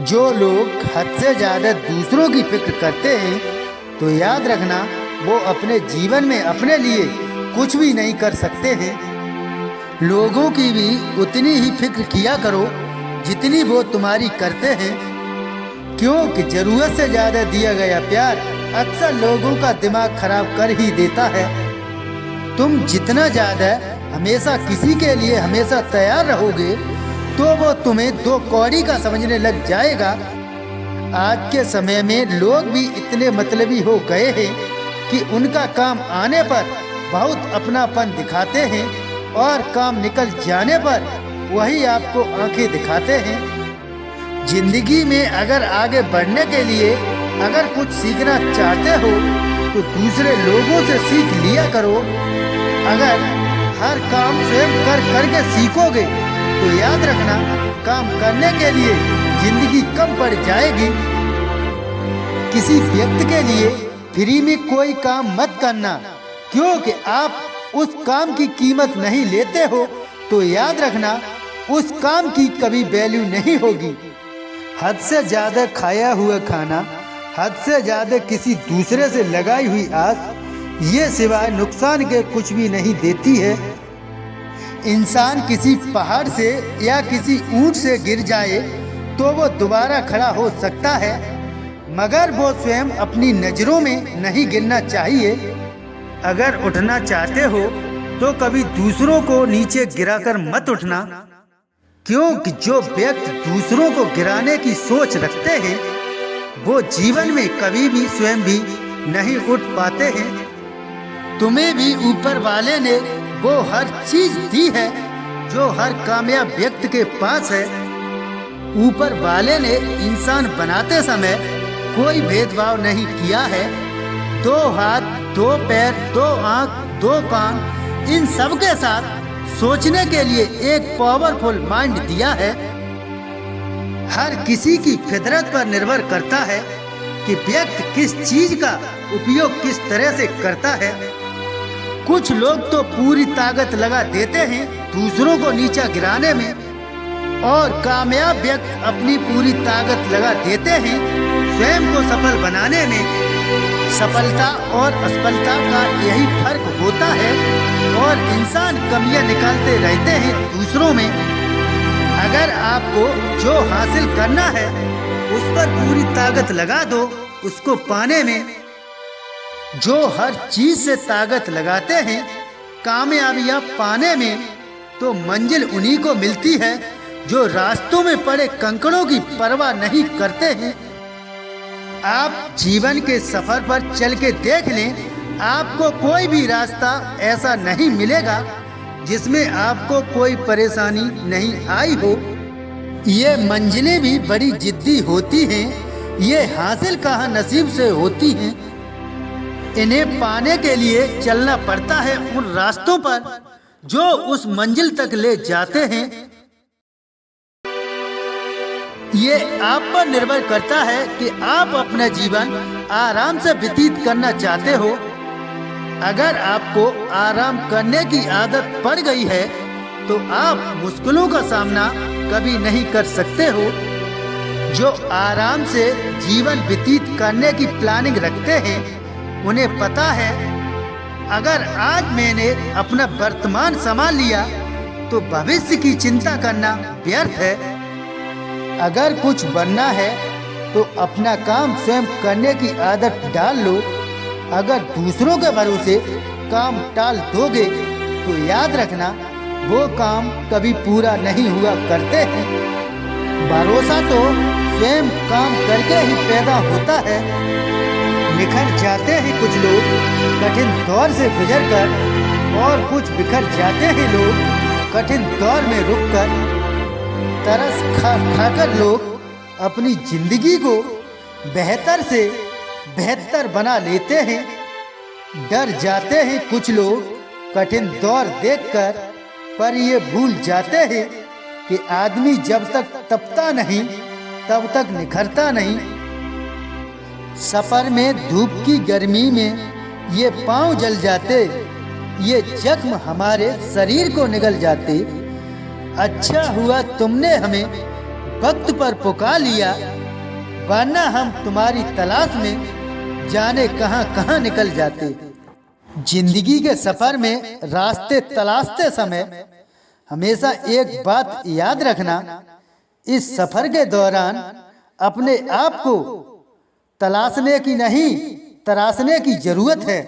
जो लोग हद से ज़्यादा दूसरों की फिक्र करते हैं तो याद रखना वो अपने जीवन में अपने लिए कुछ भी नहीं कर सकते हैं। लोगों की भी उतनी ही फिक्र किया करो जितनी वो तुम्हारी करते हैं, क्योंकि ज़रूरत से ज़्यादा दिया गया प्यार अक्सर लोगों का दिमाग खराब कर ही देता है। तुम जितना ज़्यादा हमेशा किसी के लिए हमेशा तैयार रहोगे तो वो तुम्हें दो कौड़ी का समझने लग जाएगा। आज के समय में लोग भी इतने मतलबी हो गए हैं कि उनका काम आने पर बहुत अपनापन दिखाते हैं और काम निकल जाने पर वही आपको आंखें दिखाते हैं। जिंदगी में अगर आगे बढ़ने के लिए अगर कुछ सीखना चाहते हो तो दूसरे लोगों से सीख लिया करो। अगर हर काम स्वयं कर करके सीखोगे तो याद रखना काम करने के लिए जिंदगी कम पड़ जाएगी। किसी व्यक्ति के लिए फ्री में कोई काम मत करना, क्योंकि आप उस काम की कीमत नहीं लेते हो तो याद रखना उस काम की कभी वैल्यू नहीं होगी। हद से ज़्यादा खाया हुआ खाना, हद से ज़्यादा किसी दूसरे से लगाई हुई आस, ये सिवाय नुकसान के कुछ भी नहीं देती है। इंसान किसी पहाड़ से या किसी ऊंट से गिर जाए तो वो दोबारा खड़ा हो सकता है, मगर वो स्वयं अपनी नज़रों में नहीं गिरना चाहिए। अगर उठना चाहते हो तो कभी दूसरों को नीचे गिराकर मत उठना, क्योंकि जो व्यक्ति दूसरों को गिराने की सोच रखते हैं वो जीवन में कभी भी स्वयं भी नहीं उठ पाते हैं। तुम्हें भी ऊपर वाले ने वो हर चीज दी है जो हर कामयाब व्यक्ति के पास है। ऊपर वाले ने इंसान बनाते समय कोई भेदभाव नहीं किया है। दो हाथ, दो पैर, दो आंख, दो कान, इन सब के साथ सोचने के लिए एक पावरफुल माइंड दिया है। हर किसी की फितरत पर निर्भर करता है कि व्यक्ति किस चीज का उपयोग किस तरह से करता है। कुछ लोग तो पूरी ताकत लगा देते हैं दूसरों को नीचा गिराने में, और कामयाब व्यक्ति अपनी पूरी ताकत लगा देते हैं स्वयं को सफल बनाने में। सफलता और असफलता का यही फर्क होता है, और इंसान कमियां निकालते रहते हैं दूसरों में। अगर आपको जो हासिल करना है उस पर पूरी ताकत लगा दो उसको पाने में। जो हर चीज से ताकत लगाते हैं कामयाबियां पाने में, तो मंजिल उन्हीं को मिलती है जो रास्तों में पड़े कंकड़ों की परवाह नहीं करते हैं। आप जीवन के सफर पर चल के देख लें, आपको कोई भी रास्ता ऐसा नहीं मिलेगा जिसमें आपको कोई परेशानी नहीं आई हो। ये मंजिलें भी बड़ी जिद्दी होती हैं, ये हासिल कहाँ नसीब से होती हैं। इन्हें पाने के लिए चलना पड़ता है उन रास्तों पर जो उस मंजिल तक ले जाते हैं। ये आप पर निर्भर करता है कि आप अपना जीवन आराम से व्यतीत करना चाहते हो। अगर आपको आराम करने की आदत पड़ गई है तो आप मुश्किलों का सामना कभी नहीं कर सकते हो। जो आराम से जीवन व्यतीत करने की प्लानिंग रखते हैं उन्हें पता है अगर आज मैंने अपना वर्तमान संभाल लिया तो भविष्य की चिंता करना व्यर्थ है। अगर कुछ बनना है तो अपना काम स्वयं करने की आदत डाल लो। अगर दूसरों के भरोसे काम टाल दोगे तो याद रखना वो काम कभी पूरा नहीं हुआ करते हैं। भरोसा तो स्वयं काम करके ही पैदा होता है। निखर जाते हैं कुछ लोग कठिन दौर से गुजरकर, और कुछ बिखर जाते हैं लोग कठिन दौर में रुककर। तरस खाकर लोग अपनी जिंदगी को बेहतर से बेहतर बना लेते हैं। डर जाते हैं कुछ लोग कठिन दौर देखकर, पर ये भूल जाते हैं कि आदमी जब तक तपता नहीं तब तक निखरता नहीं। सफर में धूप की गर्मी में ये पांव जल जाते, ये जख्म हमारे शरीर को निगल जाते। अच्छा हुआ तुमने हमें वक्त पर पुकार लिया, वरना हम तुम्हारी तलाश में जाने कहां कहां निकल जाते। जिंदगी के सफर में रास्ते तलाशते समय हमेशा एक बात याद रखना, इस सफर के दौरान अपने आप को तलाशने की नहीं, तराशने की जरूरत है।